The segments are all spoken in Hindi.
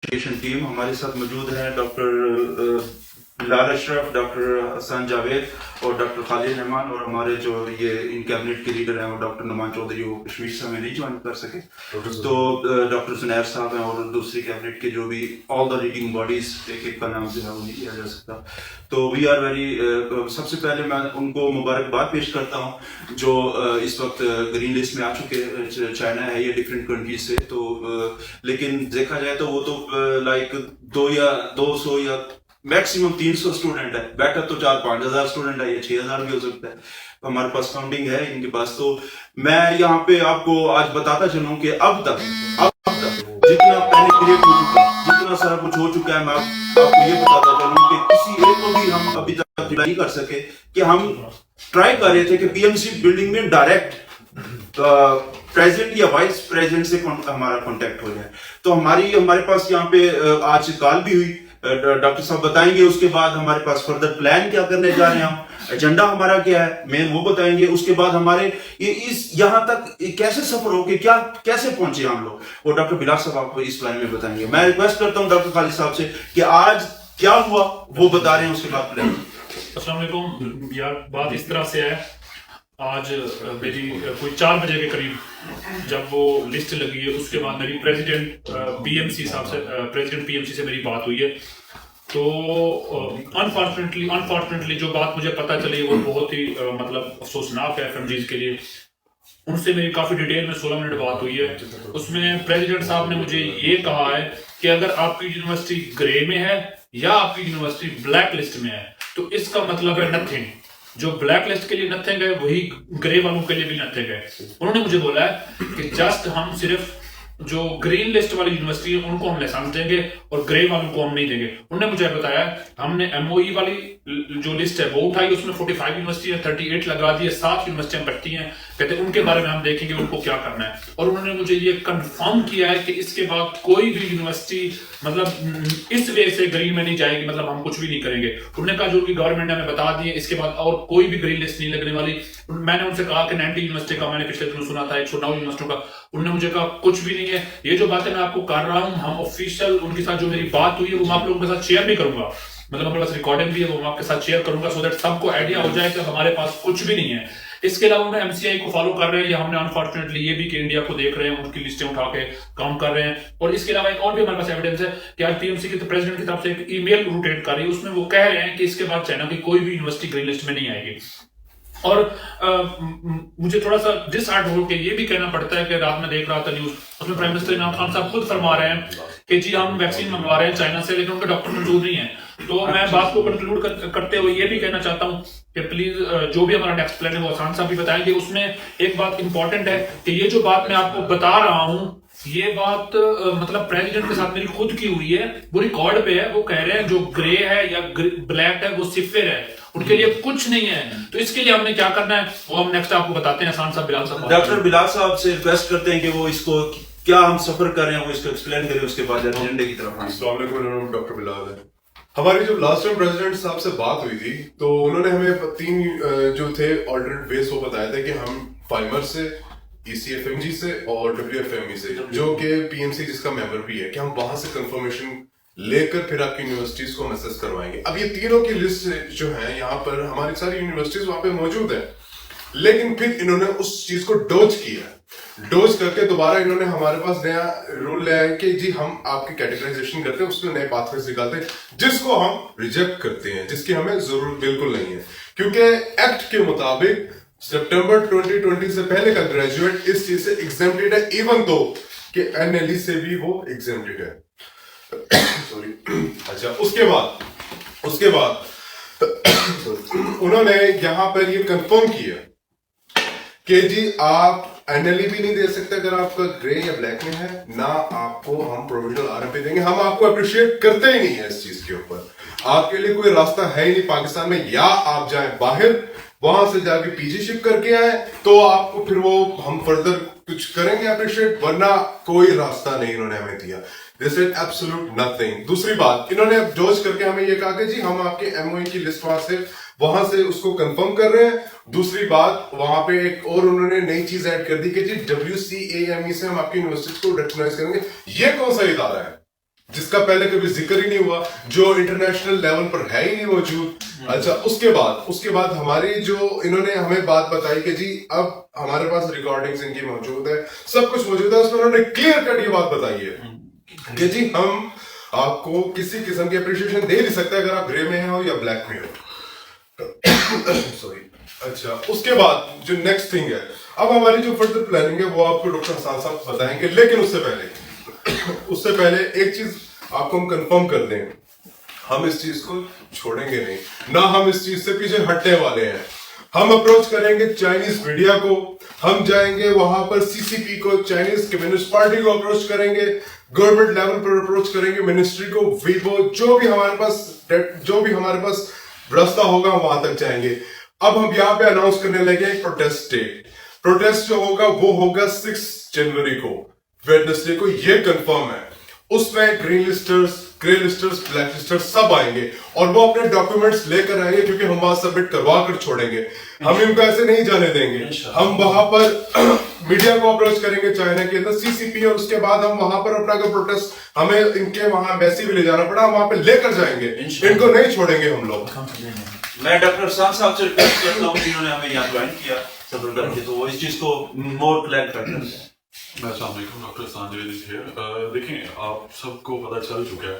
एजुकेशन टीम हमारे साथ मौजूद हैं डॉक्टर बिलाल अशरफ, डॉक्टर हसन जावेद और डॉक्टर खालिद रहमान, और हमारे जो ये इन कैबिनेट के लीडर हैं वो डॉक्टर नुमान चौधरी, वो कश्मीर से हमें नहीं ज्वाइन कर सके। तो डॉक्टर सुनैर साहब हैं और दूसरी कैबिनेट के जो भी ऑल द लीडिंग बॉडीज, एक एक का नाम जो है वो नहीं लिया जा सकता। तो वी आर वेरी, सबसे पहले मैं उनको मुबारकबाद पेश करता हूँ जो इस वक्त ग्रीन लिस्ट में आ चुके। चाइना है ये डिफरेंट कंट्रीज से, तो लेकिन देखा जाए तो वो तो लाइक 200 या मैक्सिमम 300 स्टूडेंट है। बेटर तो 4-5 हजार स्टूडेंट है, ये 6 हजार भी हो सकता है। तो हमारे पास फाउंडिंग है इनके पास। तो मैं यहाँ पे आपको आज बताता चलूं कि अब तक जितना पहले क्रिएट हो चुका, जितना सारा कुछ हो चुका है, मैं आपको ये बताता चलूं कि किसी एक को भी हम अभी तक नहीं कर सके। कि हम ट्राई कर रहे थे कि पीएमसी बिल्डिंग में डायरेक्ट प्रेसिडेंट या वाइस प्रेसिडेंट से हमारा कांटेक्ट हो जाए। तो हमारे पास यहाँ पे आज कॉल भी हुई, डॉक्टर साहब बताएंगे। उसके बाद हमारे पास फर्दर प्लान क्या करने जा रहे हैं, हम एजेंडा हमारा क्या है मेन वो बताएंगे। उसके बाद हमारे ये इस यहाँ तक कैसे सफर हो के क्या कैसे पहुंचे हम लोग, वो डॉक्टर बिलाल साहब आपको इस बारे में बताएंगे। मैं रिक्वेस्ट करता हूँ डॉक्टर खालिद साहब से कि आज क्या हुआ वो बता रहे हैं, उसके बाद प्लान। अस्सलाम वालेकुम यार, बात इस तरह से है। आज मेरी कोई 4 बजे के करीब जब वो लिस्ट लगी है, उसके बाद मेरी प्रेसिडेंट पीएमसी से मेरी बात हुई है। तो अनफॉर्चुनेटली जो बात मुझे पता चली वो बहुत ही मतलब अफसोसनाक है एफएमजीज के लिए। उनसे मेरी काफी डिटेल में 16 मिनट बात हुई है। उसमें प्रेसिडेंट साहब ने मुझे ये कहा है कि अगर आपकी यूनिवर्सिटी ग्रे में है या आपकी यूनिवर्सिटी ब्लैक लिस्ट में है तो इसका मतलब है नथिंग। जो ब्लैक लिस्ट के लिए नथिंग है वही ग्रे वालों के लिए भी नथिंग है। उन्होंने मुझे बोला है कि जस्ट हम सिर्फ जो ग्रीन लिस्ट वाली यूनिवर्सिटी है उनको हम लाइसेंस देंगे और ग्रे वालों को हम नहीं देंगे। उन्होंने मुझे बताया हमने एमओई वाली जो लिस्ट है वो उठाई, उसमें 45 यूनिवर्सिटी है, 38 लगा दिए, 7 यूनिवर्सिटियां बचती हैं। कहते हैं उनके बारे में हम देखेंगे उनको क्या करना है। और उन्होंने मुझे ये कंफर्म किया है कि इसके बाद कोई भी यूनिवर्सिटी मतलब इस वे से ग्रीन में नहीं जाएगी, मतलब हम कुछ भी नहीं करेंगे। उन्होंने कहा जो भी गवर्नमेंट ने हमें बता दिए इसके बाद और कोई भी ग्रीन लिस्ट नहीं लगने वाली। मैंने उनसे कहा कि 90 यूनिवर्सिटी का मैंने पिछले दिनों सुना था, 109 यूनिवर्सिटियों का। उन्होंने मुझे कहा कुछ भी नहीं है। ये जो बातें मैं आपको कर रहा हूँ, हम ऑफिशियल उनके साथ जो मेरी बात हुई है वो मैं आप लोगों के साथ शेयर भी करूंगा, मतलब मेरे पास रिकॉर्डिंग भी है, वो मैं आपके साथ शेयर करूंगा सो दैट सबको आइडिया हो जाए कि हमारे पास कुछ भी नहीं है। इसके अलावा उन्हें एमसीआई को फॉलो कर रहे हैं, या हमने अनफॉर्चुनेटली ये भी कि इंडिया को देख रहे हैं, उनकी लिस्टें उठा के काम कर रहे हैं। और इसके अलावा एक और भी हमारे पास एविडेंस है कि आज पीएमसी के प्रेसिडेंट की तरफ से एक ईमेल रोटेट कर रही है, उसमें वो कह रहे हैं कि इसके बाद चाइना की कोई भी यूनिवर्सिटी ग्रीन लिस्ट में नहीं आएगी। और मुझे थोड़ा सा डिसहार्ट हो के ये भी कहना पड़ता है कि रात में देख रहा था न्यूज, उसमें प्राइम मिनिस्टर इमरान खान साहब खुद फरमा रहे हैं कि जी हम वैक्सीन मंगवा रहे हैं चाइना से, लेकिन उनके डॉक्टर मौजूद नहीं है। तो मैं बात को कंक्लूड करते हुए ये भी कहना चाहता हूँ कि प्लीज जो भी हमारा नेक्स्ट प्लान है वो आसान साहब भी बताएंगे। उसमें एक बात इंपॉर्टेंट है कि ये जो बात मैं आपको बता रहा हूँ ये बात मतलब प्रेसिडेंट के साथ मेरी खुद की हुई है, वो रिकॉर्ड पे है। वो कह रहे हैं जो ग्रे है या ब्लैक है वो सिफिर है, उनके लिए कुछ नहीं है। तो इसके लिए हमने क्या करना है वो हम नेक्स्ट आपको बताते हैं। आसान साहब, बिलाल साहब, डॉक्टर बिलाल साहब से रिक्वेस्ट करते हैं कि वो इसको क्या हम सफर कर रहे हैं वो इसको एक्सप्लेन करें, उसके बाद एजेंडे की तरफ। अस्सलाम वालेकुम, डॉक्टर बिलाल है। हमारी जो लास्ट टाइम प्रेसिडेंट साहब से बात हुई थी तो उन्होंने हमें 3 जो थे ऑल्टरनेट वेज वो बताया था कि हम फाइमर से, ईसीएफएमजी से और डब्ल्यूएफएमई से, जो कि पीएमसी जिसका मेंबर भी है, कि हम वहां से कंफर्मेशन लेकर फिर आपकी यूनिवर्सिटीज को मैसेज करवाएंगे। अब ये तीनों की लिस्ट जो है यहाँ पर हमारी सारी यूनिवर्सिटीज वहां पे मौजूद है, लेकिन फिर इन्होंने उस चीज को डोज किया। डोज करके दोबारा इन्होंने हमारे पास नया रूल लाया है कि जी हम आपकी कैटेगराइजेशन करते हैं, उसमें नए पाथवेज निकालते हैं जिसको हम रिजेक्ट करते हैं, जिसकी हमें जरूरत बिल्कुल नहीं है। क्योंकि एक्ट के मुताबिक सितंबर 2020 से पहले का ग्रेजुएट इस चीज से एग्जेम्प्टेड है, इवन दो कि एनएलई से भी वो एग्जेम्प्टेड है। सॉरी। अच्छा, उसके बाद उन्होंने यहां पर ये कंफर्म किया कि जी आप एनएलई भी नहीं दे सकते अगर आपका ग्रे या ब्लैक में है, ना आपको हम प्रोविजनल आरएफए देंगे। हम आपको अप्रिशिएट करते ही नहीं है इस चीज के ऊपर। आपके लिए कोई रास्ता है ही नहीं पाकिस्तान में, या आप जाएं बाहर, वहां से जाके पीजी शिप करके आए तो आपको फिर वो हम फर्दर कुछ करेंगे अप्रिशिएट, वरना कोई रास्ता नहीं इन्होंने हमें दिया। This is absolute nothing. दूसरी बात, इन्होंने अब डोज करके हमें ये कहा कि जी हम आपके एमओई की लिस्ट वहां से उसको कंफर्म कर रहे हैं। दूसरी बात, वहां पे एक और उन्होंने नई चीज ऐड कर दी कि जी WCAME से हम आपकी यूनिवर्सिटी को रिकॉग्नाइज करेंगे। ये कौन सा इदारा है? जिसका पहले कभी जिक्र ही नहीं हुआ, जो इंटरनेशनल लेवल पर है ही नहीं मौजूद। अच्छा, उसके बाद हमारी जो इन्होंने हमें बात बताई कि जी अब हमारे पास रिकॉर्डिंग्स इनकी मौजूद है, सब कुछ मौजूद है, उसमें उन्होंने क्लियर कट ये बात बताई है कि जी हम आपको किसी किस्म की अप्रिशिएशन दे नहीं सकते अगर आप ग्रे में हो या ब्लैक में हो। सॉरी। अच्छा, उसके बाद जो नेक्स्ट थिंग है, अब हमारी जो फर्दर प्लानिंग है वो आपको डॉक्टर हसन साहब बताएंगे, लेकिन उससे पहले एक चीज आपको हम कंफर्म कर दें, हम इस चीज को छोड़ेंगे नहीं, ना हम इस चीज से पीछे हटने वाले हैं। हम अप्रोच करेंगे चाइनीज मीडिया को, हम जाएंगे वहां पर सीसीपी को, चाइनीज कम्युनिस्ट पार्टी को अप्रोच करेंगे, गवर्नमेंट लेवल पर अप्रोच करेंगे, मिनिस्ट्री को, वीवो, जो भी हमारे पास रास्ता होगा हम वहां तक जाएंगे। अब हम यहाँ पे अनाउंस करने लगे एक प्रोटेस्ट डेट। प्रोटेस्ट जो होगा वो होगा 6 जनवरी को, वेडनेसडे को, ये कंफर्म है। उसमें green listers, grey listers, black listers सब आएंगे और वो अपने डॉक्यूमेंट्स लेकर आएंगे, क्योंकि हम वहां सबमिट करवा कर छोड़ेंगे, हम इनको ऐसे नहीं जाने देंगे। हम वहां पर मीडिया को अप्रोच करेंगे चाइना के अंदर, सीसीपी, और उसके बाद हम वहां पर अपना प्रोटेस्ट, हमें इनके वहां एम्बेसी भी ले जाना पड़ा, हम वहां पे लेकर जाएंगे, इनको नहीं छोड़ेंगे हम लोग। मैं डॉक्टर हसन साहब से रिक्वेस्ट करता हूँ, जिन्होंने हमें यहाँ ज्वाइन किया सदर करके, तो वो इस चीज को मोर क्लैरिफाई करते हैं। अस्सलाम वालेकुम, डॉक्टर सांजवेद इज हियर। देखें, आप सबको पता चल चुका है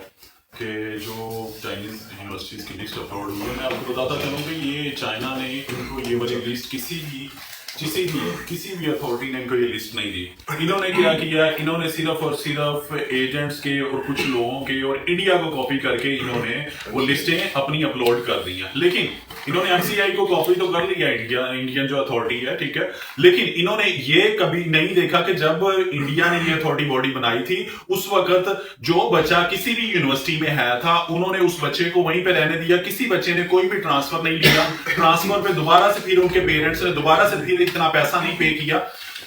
कि जो चाइनीज यूनिवर्सिटीज की लिस्ट अपलोड हुई है, मैं आपको बताता चलूँ कि ये चाइना ने इनको ये वाली लिस्ट किसी भी अथॉरिटी ने इनको ये लिस्ट नहीं दी। इन्होंने क्या किया, इन्होंने सिर्फ और सिर्फ एजेंट्स के और कुछ लोगों के और इंडिया को कॉपी करके इन्होंने वो लिस्टें अपनी अपलोड कर दी हैं। लेकिन इन्होंने एमसीआई को कॉपी तो कर लिया, इंडियन जो अथॉरिटी है, ठीक है, लेकिन इन्होंने ये कभी नहीं देखा कि जब इंडिया ने ये अथॉरिटी बॉडी बनाई थी उस वक्त जो बच्चा किसी भी यूनिवर्सिटी में है था, उन्होंने उस बच्चे को वहीं पे रहने दिया, किसी बच्चे ने कोई भी ट्रांसफर नहीं लिया। ट्रांसफर पे दोबारा से फिर उनके पेरेंट्स ने दोबारा से फिर इतना पैसा नहीं पे किया,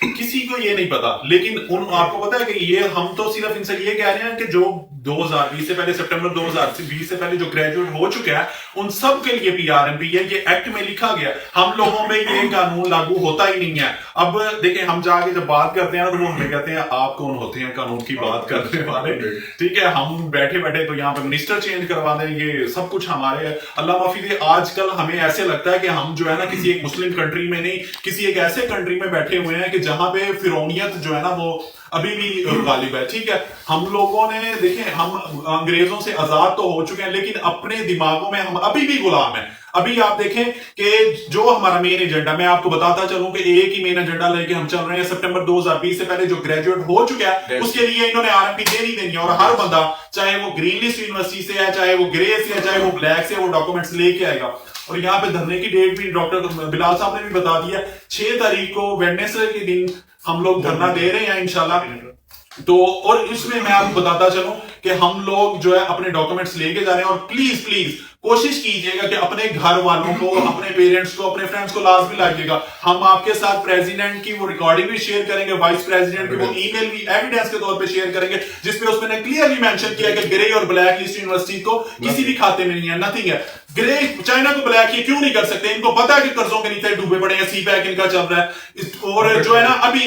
किसी को ये नहीं पता। लेकिन आपको पता है कि ये हम तो सिर्फ इनसे ये कह रहे हैं कि जो 2020 से पहले, सितंबर 2020 से पहले जो ग्रेजुएट हो चुका है, उन सब के लिए पीआरएमपी है, ये एक्ट में लिखा गया। हम लोगों में ये कानून लागू होता ही नहीं है। अब देखिए, हम जाके जब बात करते हैं तो वो हमें कहते हैं आप कौन होते हैं कानून की बात करने वाले, ठीक है। हम बैठे बैठे तो यहाँ पे मिनिस्टर चेंज करवा दें, ये सब कुछ हमारे है। अल्लाह माफी दे, आजकल हमें ऐसे लगता है कि हम जो है ना किसी एक मुस्लिम कंट्री में नहीं, किसी एक ऐसे कंट्री में बैठे हुए हैं कि जहां पे फिरौनियत जो है ना वो अभी भी गालिब है, ठीक है। हम लोगों ने देखें, हम अंग्रेजों से आजाद तो हो चुके हैं, लेकिन अपने दिमागों में हम अभी भी गुलाम हैं। अभी आप देखें कि जो हमारा मेन एजेंडा, मैं आपको बताता चलूं कि एक ही मेन एजेंडा लेके हम चल रहे हैं। सितंबर 2020 से पहले जो ग्रेजुएट हो चुका है उसके लिए इन्होंने आरएमपी देनी देनी है, और हर बंदा, चाहे वो ग्रीन लिस्ट यूनिवर्सिटी से है, चाहे वो ग्रे से है, चाहे वो ब्लैक से, वो डॉक्यूमेंट्स लेके आएगा। और यहाँ पे धरने की डेट भी डॉक्टर बिलाल साहब ने भी बता दिया, 6 तारीख को वेडनेसडे के दिन हम लोग धरना दे रहे हैं इंशाल्लाह। तो और इसमें मैं आपको बताता चलूं कि हम लोग जो है अपने डॉक्यूमेंट्स लेके जा रहे हैं, और प्लीज प्लीज कोशिश कीजिएगा कि अपने घर वालों को, अपने पेरेंट्स को, अपने फ्रेंड्स को लाजमी लाइएगा। हम आपके साथ प्रेसिडेंट की वो रिकॉर्डिंग भी शेयर करेंगे, वाइस प्रेसिडेंट की वो ईमेल भी एविडेंस के तौर पे शेयर करेंगे, जिसपे उसने क्लियरली मेंशन किया कि ग्रे और ब्लैक लिस्ट यूनिवर्सिटी को किसी भी खाते में नहीं है, नथिंग है। ग्रे चाइना को ब्लैक ये क्यों नहीं कर सकते? इनको पता है कि कर्जों के नीचे डूबे पड़े हैं, सीपैक इनका चल रहा है, और जो है ना अभी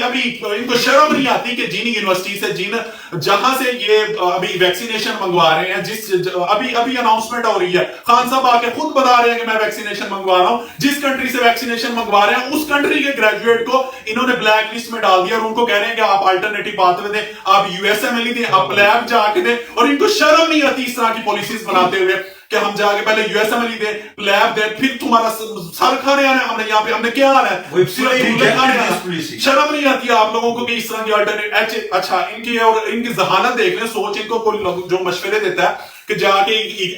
इनको शर्म नहीं आती कि जिन यूनिवर्सिटी से, जिन जहां से ये अभी वैक्सीनेशन मंगवा रहे हैं, जिस अभी अनाउंसमेंट हो रही है, खान साहब आके खुद बता रहे हैं कि मैं वैक्सीनेशन मंगवा रहा हूं, जिस कंट्री से वैक्सीनेशन मंगवा रहे हैं उस कंट्री के ग्रेजुएट को इन्होंने ब्लैक लिस्ट में डाल दिया, और उनको कह रहे हैं कि आप अल्टरनेटिव पाथवे दें, आप यूएसएमएल दें, आप लैब जाके दें, और इनको शर्म नहीं आती इस तरह की पॉलिसीज बनाते हुए कि हम जाके पहले यूएसएमएल दे, लैब दे, फिर तुम्हारा सर खाने आना है, हमने यहाँ पे हमने क्या आना है, शर्म नहीं आती है आप लोगों को कि इस तरह की अल्टरनेट। अच्छा, इनकी और इनकी जहानत देख लें, सोच इनको कोई जो मशवरे देता है कि जाके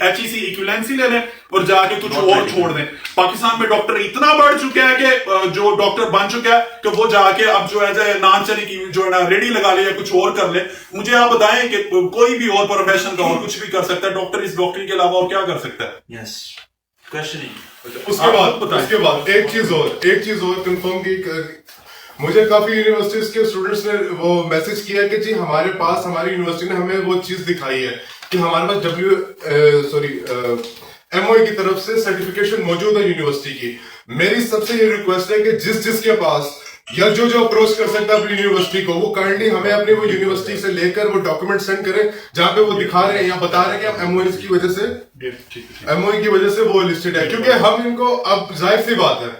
एचईसी इक्विवेलेंसी ले लें और जाके कुछ और छोड़ दें। पाकिस्तान में डॉक्टर इतना बढ़ चुका है कि जो डॉक्टर बन चुका है कि वो जाके अब जो है नान चली की जो है ना रेडी लगा ले या कुछ और कर ले। मुझे आप बताएं कि कोई भी और प्रोफेशन का और कुछ भी कर सकता है, डॉक्टर इस डॉक्टरी के अलावा और क्या कर सकता है? Yes, questioning. उसके बाद एक चीज और कंफर्म की, मुझे काफी यूनिवर्सिटीज के स्टूडेंट्स ने वो मैसेज किया कि जी हमारे पास, हमारी यूनिवर्सिटी ने हमें वो चीज दिखाई है कि हमारे पास एमओए की तरफ से सर्टिफिकेशन मौजूद है यूनिवर्सिटी की। मेरी सबसे ये रिक्वेस्ट है कि जिसके पास या जो अप्रोच कर सकता है अपनी यूनिवर्सिटी को, वो काइंडली हमें अपनी वो यूनिवर्सिटी से लेकर वो डॉक्यूमेंट सेंड करें जहां पे वो दिखा रहे हैं या बता रहे हैं कि हम एमओएस की वजह से एमओए की वजह से वो लिस्टेड है। क्योंकि हम इनको, अब जाहिर सी बात है,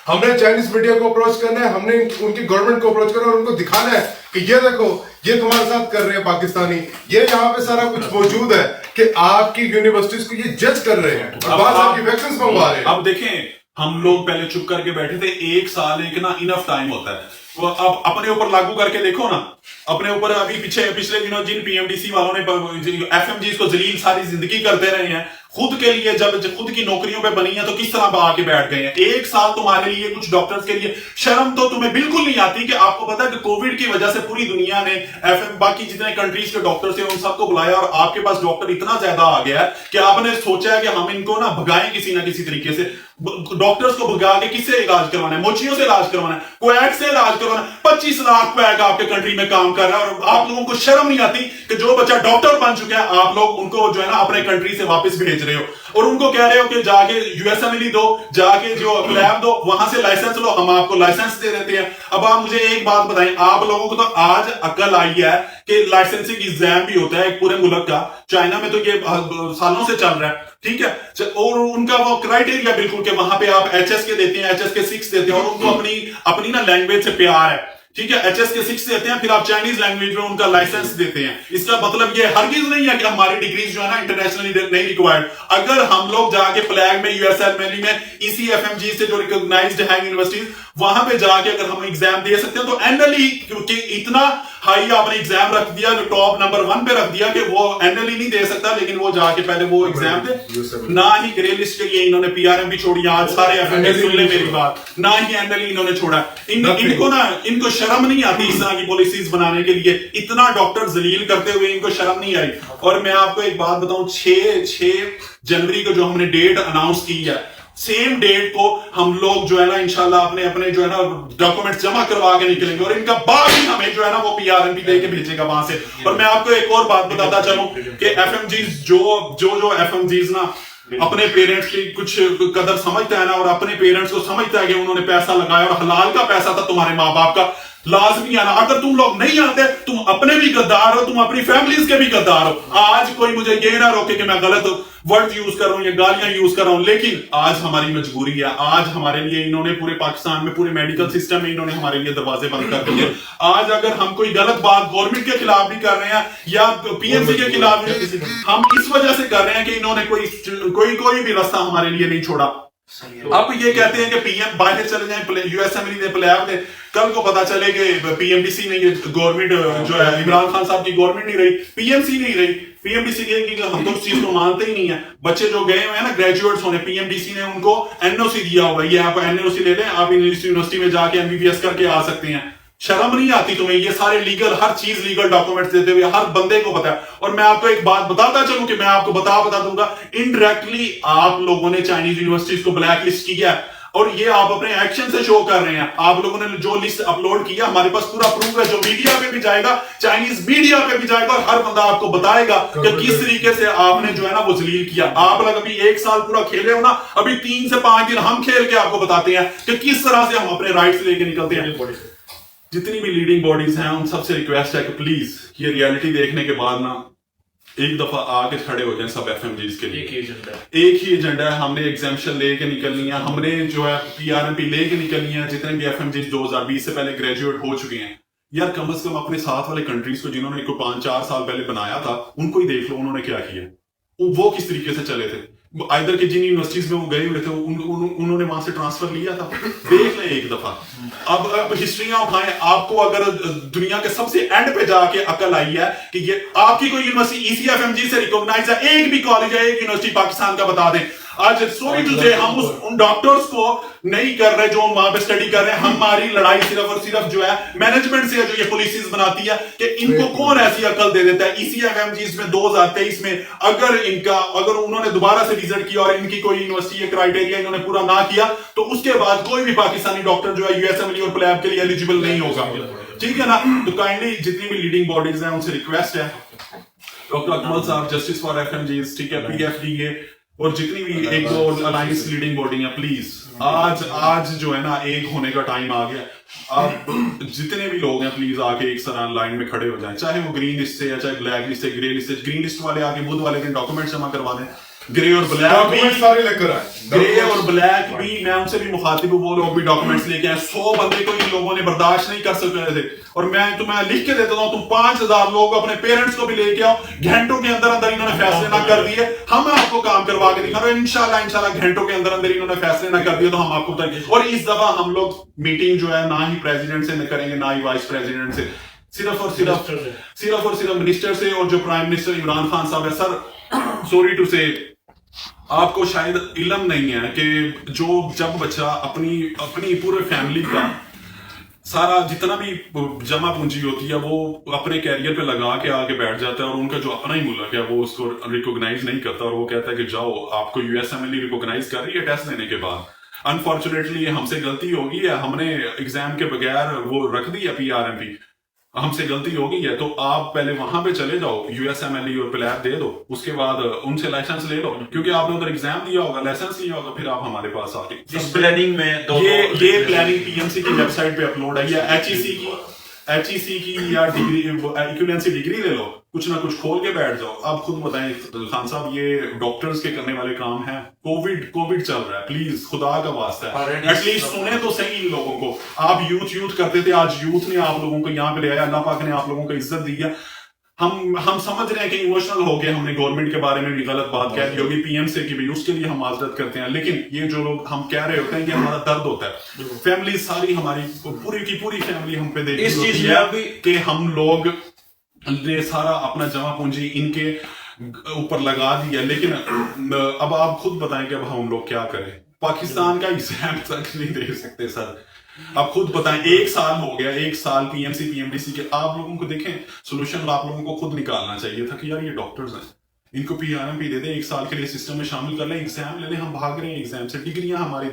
हमने चाइनीज मीडिया को अप्रोच करना है, हमने उनकी गवर्नमेंट को अप्रोच करना है और उनको दिखाना है कि ये देखो ये तुम्हारे साथ कर रहे हैं पाकिस्तानी, ये यहाँ पे सारा कुछ मौजूद है कि आपकी यूनिवर्सिटीज को ये जज कर रहे हैं और बाद आपकी वैक्सीन मंगवा रहे हैं। अब देखें, हम लोग पहले चुप करके बैठे थे, एक साल एक ना इनफ टाइम होता है, वो अब अपने ऊपर लागू करके देखो ना, अपने ऊपर। अभी पिछले दिनों जिन पीएमडीसी वालों ने एफएमजी को जलील सारी जिंदगी करते रहे हैं, खुद के लिए जब खुद की नौकरियों पे बनी है तो किस तरह आके बैठ गए हैं। एक साल तुम्हारे लिए, कुछ डॉक्टर्स के लिए शर्म तो तुम्हें बिल्कुल नहीं आती कि आपको पता है कि कोविड की वजह से पूरी दुनिया ने बाकी जितने कंट्रीज के डॉक्टर्स थे उन सबको बुलाया और आपके पास डॉक्टर इतना ज्यादा आ गया है कि आपने सोचा है कि हम इनको ना भगाएं किसी ना किसी तरीके से। डॉक्टर्स को भगा के किससे इलाज करवाना है? मोचियों से इलाज करवाना है, क्वैक से इलाज करवाना है। 25 लाख क्वैक आपके कंट्री में काम कर रहा है और आप लोगों को शर्म नहीं आती कि जो बच्चा डॉक्टर बन चुका है आप लोग उनको जो है ना अपने कंट्री से वापस भेज रहे हो और उनको कह रहे हो कि जाके यूएसएमएल दो, जाके जो लैब दो, वहां से लाइसेंस लो, हम आपको लाइसेंस दे देते हैं। अब आप मुझे एक बात बताएं, आप लोगों को तो आज अकल आई है कि लाइसेंसिंग एग्जाम भी होता है एक पूरे मुल्क का। चाइना में तो ये सालों से चल रहा है, ठीक है, और उनका वो क्राइटेरिया बिल्कुल कि वहां पे आप एचएस के देते हैं, एचएस के 6 देते हैं और उनको अपनी ना लैंग्वेज से प्यार है, ठीक है। एचएस के 6 देते हैं, फिर आप चाइनीज लैंग्वेज में उनका लाइसेंस देते हैं। इसका मतलब ये हरगिज नहीं है कि हमारी डिग्रीज जो है ना इंटरनेशनली नहीं रिक्वायर्ड। अगर हम लोग जाके फ्लैग में, यूएसएमएल में, ईसीएफएमजी से जो रिकॉग्नाइज्ड है यूनिवर्सिटीज, वहां पे जाके अगर हम एग्जाम दे सकते हैं तो एनएलई, क्योंकि इतना हाई आपने एग्जाम रख दिया, जो टॉप नंबर 1 पे रख दिया कि वो एनएलई नहीं दे सकता, लेकिन वो जाके पहले वो एग्जाम दे। ना ही ग्रे लिस्ट के लिए इन्होंने पीआरएम भी छोड़ी, आज सारे एफएमजी सुन ले मेरी बात, ना ही एनएलई इन्होंने छोड़ा। इनको शर्म नहीं आती इस तरह की पॉलिसीज बनाने के लिए, इतना डॉक्टर जलील करते हुए इनको शर्म नहीं आई। और मैं आपको एक बात बताऊं, 6 जनवरी को जो हमने डेट अनाउंस की है, सेम डेट को हम लोग जो है ना इंशाल्लाह अपने जो है ना डॉक्यूमेंट जमा करवा के निकलेंगे और इनका बाद ही हमें जो है ना वो पीआरएमपी दे के भेजेगा वहां से। और मैं आपको एक और बात बताता चलूं कि एफएमजीज जो एफएमजीज ना अपने पेरेंट्स की कुछ कदर समझता है ना और अपने पेरेंट्स को समझता है कि उन्होंने पैसा लगाया और हलाल का पैसा था तुम्हारे माँ बाप का, लाजमी आना। अगर तुम लोग नहीं आते, तुम अपने भी गद्दार हो, तुम अपनी फैमिलीज के भी गद्दार हो। आज कोई मुझे ये ना रोके कि मैं गलत वर्ड यूज कर रहा हूं या गालियां यूज कर रहा हूं, लेकिन आज हमारी मजबूरी है। आज हमारे लिए इन्होंने पूरे पाकिस्तान में, पूरे मेडिकल सिस्टम में इन्होंने हमारे लिए दरवाजे बंद कर दिए। आज अगर हम कोई गलत बात गवर्नमेंट के खिलाफ भी कर रहे हैं या पीएमसी के खिलाफ भी, हम इस वजह से कर रहे हैं कि इन्होंने कोई भी रास्ता हमारे लिए नहीं छोड़ा। अब ये कहते हैं कि पीएम बाहर चले जाए, यूएसएमएल ने, प्लेब ने, कल को पता चले कि पीएमडीसी नहीं, गवर्नमेंट जो है इमरान खान साहब की गवर्नमेंट नहीं रही, पीएमसी नहीं रही, पीएमडीसी कहेंगे हम तो उस चीज को मानते ही नहीं है। बच्चे जो गए हुए हैं ना ग्रेजुएट्स होने, पीएमडीसी ने उनको एनओसी दिया हुआ, ये आप एनओसी ले लें, आप यूनिवर्सिटी में जाके एमबीबीएस करके आ सकते हैं। शर्म नहीं आती तुम्हें? ये सारे लीगल, हर चीज लीगल डॉक्यूमेंट्स देते हुए हर बंदे को पता है। और मैं आपको एक बात बताता चलूं कि मैं आपको बता दूंगा, इनडायरेक्टली आप लोगों ने चाइनीज यूनिवर्सिटीज को ब्लैक लिस्ट किया है और ये आप अपने एक्शन से शो कर रहे हैं। आप लोगों ने जो लिस्ट अपलोड किया, हमारे पास पूरा प्रूफ है, जो मीडिया पे भी जाएगा, चाइनीज मीडिया पे भी जाएगा और हर बंदा आपको बताएगा कि किस तरीके से आपने जो है ना वो जलील किया। आप लोग अभी 1 साल पूरा खेले हो ना, अभी 3 से 5 दिन हम खेल के आपको बताते हैं कि किस तरह से हम अपने राइट्स लेके निकलते हैं। जितनी भी लीडिंग बॉडीज हैं उन सबसे रिक्वेस्ट है कि प्लीज ये रियलिटी देखने के बाद ना एक दफा आके खड़े हो जाएं सब एफएमजीज के लिए। एक ही एजेंडा है, हमने एग्जाम्शन लेके निकलनी है, हमने जो है पीआरएमपी लेके निकलनी है। जितने भी एफएमजीज 2020 से पहले ग्रेजुएट हो चुके हैं, यार कम से कम अपने साथ वाले कंट्रीज को जिन्होंने 5-4 साल पहले बनाया था उनको ही देख लो उन्होंने क्या किया, वो किस तरीके से चले थे। आइदर के जिन यूनिवर्सिटीज में वो गए हुए थे उन्होंने वहां से ट्रांसफर लिया था, देख लें एक दफा। अब हिस्ट्रियां उठाएं। आपको अगर दुनिया के सबसे एंड पे जाके अकल आई है कि ये आपकी कोई यूनिवर्सिटी ईसीएफएमजी से रिकॉग्नाइज है, एक भी कॉलेज है, एक यूनिवर्सिटी पाकिस्तान का बता दें। आज सॉरी टू से हम उन डॉक्टर्स को नहीं कर रहे जो वहां पे स्टडी कर रहे हैं। हमारी लड़ाई सिर्फ और सिर्फ जो है मैनेजमेंट से है, जो ये पॉलिसीज बनाती है कि इनको कौन ऐसी अकल दे देता है। ईसीएफएमजी में 2023 में अगर उन्होंने दोबारा से विजिट किया और इनकी कोई यूनिवर्सिटी क्राइटेरिया इन्होंने पूरा ना किया तो उसके बाद कोई भी पाकिस्तानी डॉक्टर जो है यूएसएमएल और प्लेब के लिए एलिजिबल नहीं होगा, ठीक है ना। तो काइंडली जितनी भी लीडिंग बॉडीज हैं उनसे रिक्वेस्ट है, डॉक्टर अकमल साहब, जस्टिस फॉर एफएमजीज, ठीक है, पीएफडीए और जितनी भी एक दो अलायंस लीडिंग बॉडी है, प्लीज आज जो है ना एक होने का टाइम आ गया। अब जितने भी लोग हैं प्लीज आके एक सरान लाइन में खड़े हो जाएं, चाहे वो ग्रीन लिस्ट से या चाहे ब्लैक लिस्ट से। ग्रीन लिस्ट वाले आके बुध वाले दिन डॉक्यूमेंट जमा करवा दें। ग्रे और ब्लैक भी सारे लेकर आए, ग्रे और ब्लैक भी मैं उनसे भी मुखातिब हूँ, वो लोग भी डॉक्यूमेंट्स लेके आए। 100 बंदे को इन लोगों ने बर्दाश्त नहीं कर सकते थे, और मैं तुम्हें लिख के देता हूँ, तुम 5000 लोग अपने पेरेंट्स को भी लेके आओ। घंटों के अंदर अंदर इन्होंने फैसले ना कर दिए, हम आपको काम करवा के दिखा रहे हैं। इंशाल्लाह घंटों के अंदर अंदर इन्होंने फैसले ना कर दिए तो हम आपको बताएंगे। और इस दफा हम लोग मीटिंग जो है ना ही प्रेसिडेंट से करेंगे ना ही वाइस प्रेसिडेंट से, सिर्फ और सिर्फ मिनिस्टर से। और जो प्राइम मिनिस्टर इमरान खान साहब है, सर सॉरी टू से आपको शायद इल्म नहीं है कि जब बच्चा अपनी पूरे फैमिली का सारा जितना भी जमा पूंजी होती है वो अपने कैरियर पे लगा के आके बैठ जाता है, और उनका जो अपना ही मुल्क है वो उसको रिकॉग्नाइज नहीं करता, और वो कहता है कि जाओ आपको यूएसएमएलई रिकॉग्नाइज कर रही है टेस्ट देने के बाद। अनफॉर्चुनेटली हमसे गलती हो गई है, हमने एग्जाम के बगैर वो रख दी है PRMP, हमसे गलती हो गई है। तो आप पहले वहां पे चले जाओ, यूएसएमएलई और प्लैब दे दो, उसके बाद उनसे लाइसेंस ले लो, क्योंकि आपने उधर एग्जाम दिया होगा, लाइसेंस लिया होगा, फिर आप हमारे पास आके इस प्लानिंग में ये प्लानिंग PMC की वेबसाइट पे अपलोड है, या HEC की या डिग्री इक्विवेलेंसी डिग्री ले लो, कुछ ना कुछ खोल के बैठ जाओ। आप खुद बताएं खान साहब, ये डॉक्टर्स के करने वाले काम है। कोविड चल रहा है, प्लीज खुदा का वास्ता है एटलीस्ट सुने तो सही इन लोगों को। आप यूथ करते थे, आज यूथ ने आप लोगों को यहाँ पे ले आया, अल्लाह पाक ने आप लोगों को इज्जत दी है। हम समझ रहे हैं कि इमोशनल हो गए, हमने गवर्नमेंट के बारे में भी गलत बात कह दी होगी PMC की भी, उसके लिए हम माजरत करते हैं। लेकिन ये जो लोग हम कह रहे होते हैं कि हमारा दर्द होता है, फैमिली सारी हमारी पूरी की पूरी फैमिली हम पे देखती इस चीज है में कि हम लोग ने सारा अपना जमा पूंजी इनके ऊपर लगा दिया। लेकिन अब आप खुद बताएं कि अब हम लोग क्या करें। पाकिस्तान का एग्जाम तक नहीं दे सकते सर, आप खुद बताएं। 1 साल हो गया, 1 साल PMC PMDC के। आप लोगों को देखें सोल्यूशन आप लोगों को खुद निकालना चाहिए था कि यार ये डॉक्टर्स हैं, इनको PRMP दे दें, 1 साल के लिए सिस्टम में शामिल कर लें, एग्जाम ले लें। हम भाग रहे हैं एग्जाम से, डिग्रियां हमारी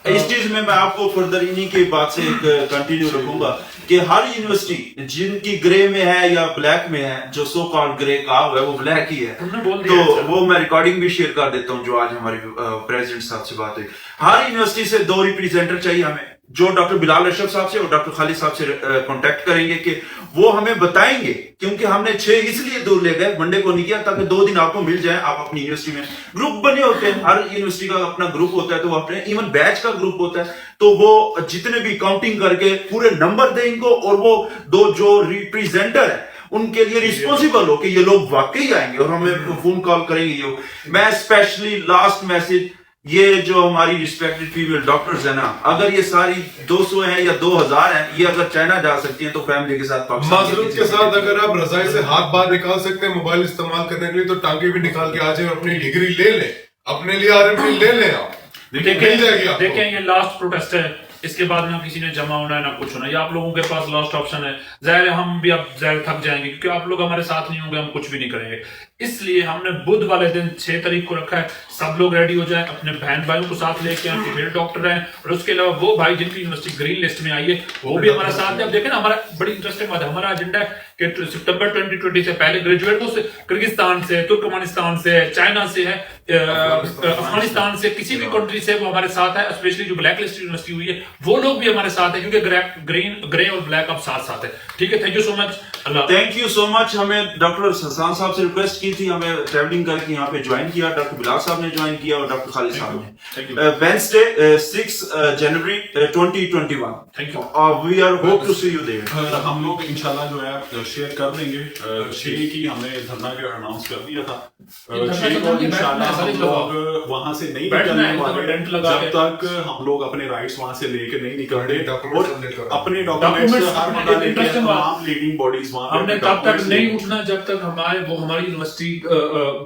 इस चीज में मैं आपको फर्दर इन्हीं की बात से एक कंटिन्यू रखूंगा कि हर यूनिवर्सिटी जिनकी ग्रे में है या ब्लैक में है, जो सो कॉल्ड ग्रे का है वो ब्लैक ही है, तो वो मैं रिकॉर्डिंग भी शेयर कर देता हूं जो आज हमारे प्रेसिडेंट साहब से बात हुई। हर यूनिवर्सिटी से 2 रिप्रेजेंटेटिव चाहिए हमें, जो डॉक्टर बिलाल अशरफ साहब से और डॉक्टर खालिद साहब से कांटेक्ट करेंगे कि वो हमें बताएंगे, क्योंकि हमने 6 इसलिए दूर ले गए, वनडे को नहीं किया, ताकि 2 दिन आपको मिल जाए। आप अपनी यूनिवर्सिटी में ग्रुप बने होते हैं, हर यूनिवर्सिटी का अपना ग्रुप होता है, तो वो अपने इवन बैच का ग्रुप होता है, तो वो जितने भी काउंटिंग करके पूरे नंबर दे इनको, और वो 2 जो रिप्रेजेंटर है उनके लिए रिस्पॉन्सिबल हो कि ये लोग वाकई आएंगे और हमें फोन कॉल करेंगे। मैं स्पेशली लास्ट मैसेज, ये जो हमारी रिस्पेक्टेड फीमेल डॉक्टर्स है ना, अगर ये सारी 200 हैं या 2000 हैं, ये अगर चाइना जा सकती हैं तो फैमिली के साथ माजरूत के साथ अगर आप रजाई से हाथ बाहर निकाल सकते हैं मोबाइल इस्तेमाल करने के लिए, तो टांगे भी निकाल के आ जाए, अपनी डिग्री ले लें, अपने लिए RMP ले लें। आप देखें ये लास्ट प्रोटेस्ट है, इसके बाद ना किसी ने जमा होना है ना कुछ होना, ये आप लोगों के पास लास्ट ऑप्शन है। जाहिर है हम भी अब जाहिर थक जाएंगे, क्योंकि आप लोग हमारे साथ नहीं होंगे, हम कुछ भी नहीं करेंगे। इसलिए हमने बुध वाले दिन 6 तारीख को रखा है, सब लोग रेडी हो जाएं, अपने बहन भाइयों को साथ लेके आए, फिर डॉक्टर हैं, और उसके अलावा वो भाई जिनकी यूनिवर्सिटी ग्रीन लिस्ट में आई है वो भी हमारे साथ है। अब देखें ना, हमारा बड़ी इंटरेस्टिंग बात है, हमारा एजेंडा है कि सितंबर 2020 से पहले ग्रेजुएट से किर्गिस्तान से, तुर्कमेनिस्तान से, चाइना से है, अफगानिस्तान से, किसी भी कंट्री से वो हमारे साथ है। स्पेशली जो ब्लैक लिस्ट यूनिवर्सिटी हुई है वो लोग भी हमारे साथ है, क्योंकि ग्रे और ब्लैक अब साथ साथ है। ठीक है, thank you so much. Thank you so much. हमें डॉक्टर हसन साहब से रिक्वेस्ट की थी, हमें ट्रैवलिंग करके यहाँ पे ज्वाइन किया, डॉक्टर बिलाल साहब ने ज्वाइन किया और डॉक्टर खालिद साहब ने। Wednesday 6 January 2021। Thank you. We are hope to see you there. हम लोग इंशाल्लाह जो है शेयर कर देंगे। 6 की हमने धरना के अनाउंस कर दिया था, 6 को इंशाल्लाह हम लोग वहां से नहीं निकलने वाले जब तक हम लोग अपने राइट्स वहां से लेके नहीं निकलते, और अपने डॉक्यूमेंट्स तमाम लीडिंग बॉडीज हमने तब तक नहीं उठना जब तक हमारी यूनिवर्सिटी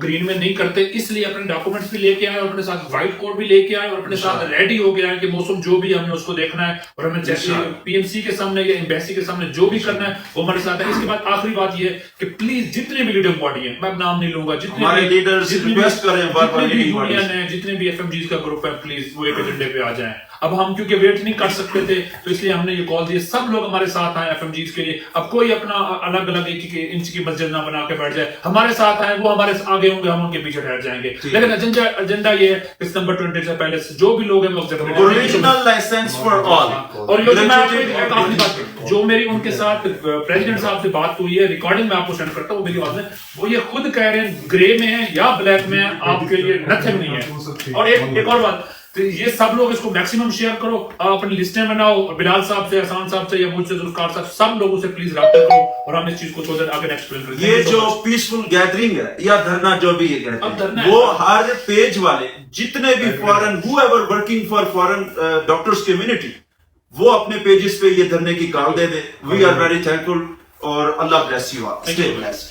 ग्रीन में नहीं करते। इसलिए अपने डॉक्यूमेंट्स भी लेके आए और अपने साथ व्हाइट कोट भी लेके आए और अपने साथ रेडी हो गए हैं कि मौसम जो भी हमें उसको देखना है, और हमें जैसे PMC के सामने या एम्बेसी के सामने जो भी करना है वो हमारे साथ है। इसके बाद आखिरी बात ये है कि प्लीज जितने भी लीडर बॉडी है, मैं नाम नहीं लूंगा, जितने भी लीडर्स रिक्वेस्ट करें, जितने भी यूनियन है, जितने भी FMGs का ग्रुप है, प्लीज वो एक एजेंडे पे आ जाएं। अब हम क्योंकि वेट नहीं कर सकते थे तो इसलिए हमने ये कॉल दी, सब लोग हमारे साथ आए FMGs के लिए। अब कोई अपना अलग अलग इंच की मस्जिद ना बना के बैठ जाए, हमारे साथ आए, वो हमारे आगे होंगे, हम उनके पीछे ठहर जाएंगे। लेकिन एजेंडा ये है दिसंबर 20 से पहले जो भी लोग हैं ओरिजिनल लाइसेंस फॉर ऑल। और ये मैं आपको एक आखिरी बात, जो मेरी उनके साथ प्रेसिडेंट साहब से बात हुई है, रिकॉर्डिंग में आपको सेंड करता हूँ मेरी आवाज में, वो ये खुद कह रहे हैं ग्रे में है या ब्लैक में है, आपके लिए नथिंग नहीं है। और एक और बात, तो ये सब लोग इसको मैक्सिमम शेयर करो, आप अपनी लिस्टें बनाओ, बिलाल साहब से, हसन साहब से या मुझसे, जुल्फकार साहब, सब लोगों से प्लीज रब्ता करो और हम इस चीज को थोड़ा आगे एक्सप्लेन करें। ये जो पीसफुल गैदरिंग है या धरना जो भी ये कहते हैं, वो हर पेज वाले जितने भी foreign whoever working for foreign doctors community, वो अपने पेजेस पे ये धरने की कॉल दे दे। वी आर वेरी थैंकफुल और अल्लाह bless you all. Stay blessed.